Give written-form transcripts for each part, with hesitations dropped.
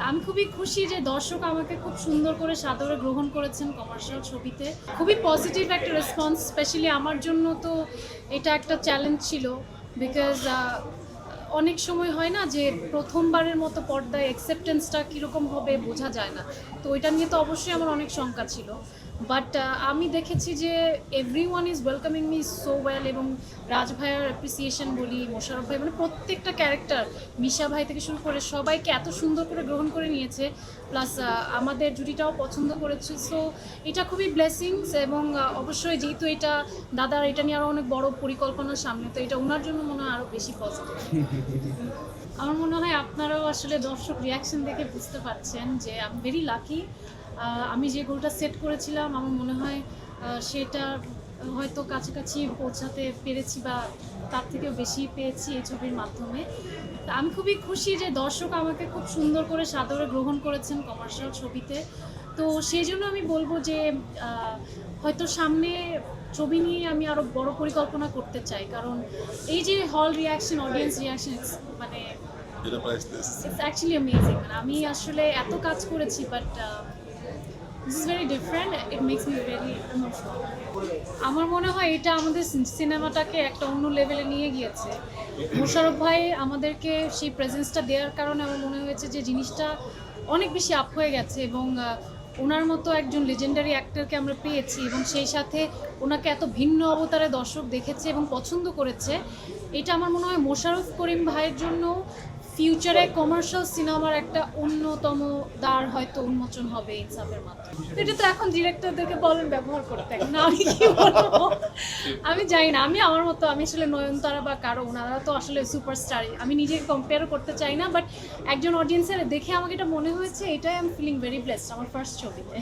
আমি খুবই খুশি যে দর্শক আমাকে খুব সুন্দর করে সাদরে গ্রহণ করেছেন কমার্শিয়াল ছবিতে। খুবই পজিটিভ একটা রেসপন্স, স্পেশালি আমার জন্য তো এটা একটা চ্যালেঞ্জ ছিল। বিকজ অনেক সময় হয় না যে প্রথমবারের মতো পর্দায় অ্যাকসেপ্টেন্সটা কীরকম হবে বোঝা যায় না, তো ওইটা নিয়ে তো অবশ্যই আমার অনেক শঙ্কা ছিল। বাট আমি দেখেছি যে every one is welcoming me so well, এবং রাজ ভাইয়ার অ্যাপ্রিসিয়েশন বলি, মোশারফ ভাই, মানে প্রত্যেকটা ক্যারেক্টার, মিশা ভাই থেকে শুরু করে সবাইকে এত সুন্দর করে গ্রহণ করে নিয়েছে। প্লাস আমাদের জুটিটাও পছন্দ করেছে। সো এটা খুবই ব্লেসিংস, এবং অবশ্যই যেহেতু এটা দাদার, এটা নিয়ে আরও অনেক বড় পরিকল্পনার সামনে, তো এটা ওনার জন্য মনে হয় আরও বেশি পজিটিভ। আমার মনে হয় আপনারাও আসলে দর্শক রিয়াকশন দেখে বুঝতে পারছেন যে আমি ভেরি লাকি। আমি যে গোলটা সেট করেছিলাম আমার মনে হয় সেটা হয়তো কাছাকাছি পৌঁছাতে পেরেছি, বা তার থেকেও বেশি পেয়েছি এই ছবির মাধ্যমে। আমি খুবই খুশি যে দর্শক আমাকে খুব সুন্দর করে সাদরে গ্রহণ করেছেন কমার্শিয়াল ছবিতে। তো সেই জন্য আমি বলবো যে হয়তো সামনে ছবি নিয়ে আমি আরও বড় পরিকল্পনা করতে চাই, কারণ এই যে হল রিয়াকশন, অডিয়েন্স রিয়াকশন, মানে ইটস অ্যাকচুয়ালি অ্যামেজিং। আমি আসলে এত কাজ করেছি, but this is very different, it makes me very emotional. আমার মনে হয় এটা আমাদের সিনেমাটাকে একটা অন্য লেভেলে নিয়ে গিয়েছে। মোশারফ ভাই আমাদেরকে সেই প্রেজেন্সটা দেওয়ার কারণে আমার মনে হয়েছে যে জিনিসটা অনেক বেশি আপ হয়ে গেছে, এবং ওনার মতো একজন লেজেন্ডারি অ্যাক্টরকে আমরা পেয়েছি, এবং সেই সাথে ওনাকে এত ভিন্ন অবতারে দর্শক দেখেছে এবং পছন্দ করেছে। এটা আমার মনে হয় মোশাররফ করিম ভাইয়ের জন্য ফিউচারে কমার্শিয়াল সিনেমার একটা অন্যতম দ্বার হয়তো উন্মোচন হবে ইনসাফের মাধ্যমে। এটা তো এখন ডিরেক্টরদেরকে বলেন ব্যবহার করতে, না আমি কি বলবো, আমি জানি না। আমি আমার মতো, আমি আসলে নয়নতারা বা কারো, ওনারা তো আসলে সুপারস্টার, আমি নিজেকে কম্পেয়ারও করতে চাই না। বাট একজন অডিয়েন্সের দেখে আমাকে এটা মনে হয়েছে, এটাই I am feeling very blessed আমার ফার্স্ট ছবিতে।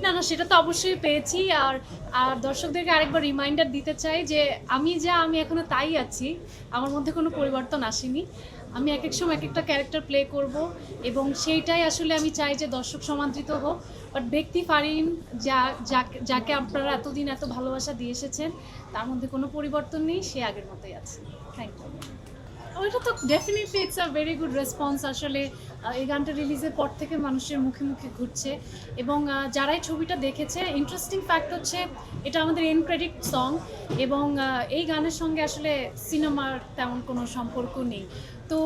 না না, সেটা তো অবশ্যই পেয়েছি। আর আর দর্শকদেরকে আরেকবার রিমাইন্ডার দিতে চাই যে আমি এখনো তাই আছি, আমার মধ্যে কোনো পরিবর্তন আসেনি। আমি এক এক সময় এক একটা ক্যারেক্টার প্লে করব, এবং সেইটাই আসলে আমি চাই যে দর্শক সমাদৃত হোক। বাট ব্যক্তি ফারিন যাকে আপনারা এতদিন এত ভালোবাসা দিয়ে এসেছেন, তার মধ্যে কোনো পরিবর্তন নেই, সে আগের মতোই আছে। Thank you. ওইটা তো definitely it's a very good response. আসলে এই গানটা রিলিজের পর থেকে মানুষের মুখে মুখে ঘুরছে, এবং যারাই ছবিটা দেখেছে, ইন্টারেস্টিং ফ্যাক্ট হচ্ছে এটা আমাদের এন্ড ক্রেডিট সং, এবং এই গানের সঙ্গে আসলে সিনেমার তেমন কোনো সম্পর্ক নেই। তো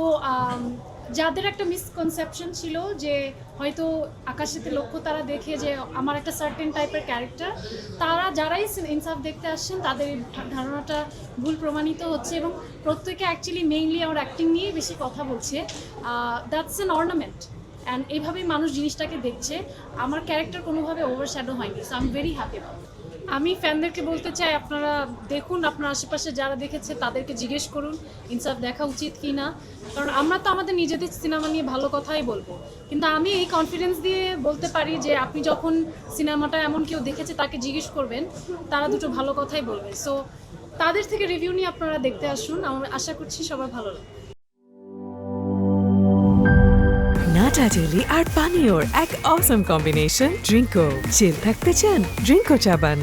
যাদের একটা মিসকনসেপশন ছিল যে হয়তো আকাশেতে লক্ষ্য তারা দেখে যে আমার একটা সার্টেন টাইপের ক্যারেক্টার, তারা যারাই ইনসাফ দেখতে আসছেন তাদের ধারণাটা ভুল প্রমাণিত হচ্ছে, এবং প্রত্যেকে অ্যাকচুয়ালি মেইনলি আমার অ্যাক্টিং নিয়েই বেশি কথা বলছে। দ্যাটস অ্যান অর্নামেন্ট, অ্যান্ড এইভাবেই মানুষ জিনিসটাকে দেখছে। আমার ক্যারেক্টার কোনোভাবে ওভারশ্যাডো হয়নি, so I am very happy about. আমি ফ্যানদেরকে বলতে চাই, আপনারা দেখুন, আপনার আশেপাশে যারা দেখেছে তাদেরকে জিজ্ঞেস করুন ইনসাফ দেখা উচিত কি না, কারণ আমরা তো আমাদের নিজেদের সিনেমা নিয়ে ভালো কথাই বলবো, কিন্তু আমি এই কনফিডেন্স দিয়ে বলতে পারি যে আপনি যখন সিনেমাটা এমন কেউ দেখেছে তাকে জিজ্ঞেস করবেন, তারা দুটো ভালো কথাই বলবে। সো তাদের থেকে রিভিউ নিয়ে আপনারা দেখতে আসুন, আমি আশা করছি সবার ভালো লাগবে। নাটা জেলি আর পানীয়র এক অসম কম্বিনেশন ড্রিঙ্কো। চিল থাকতে চান, ড্রিঙ্কো চাবান।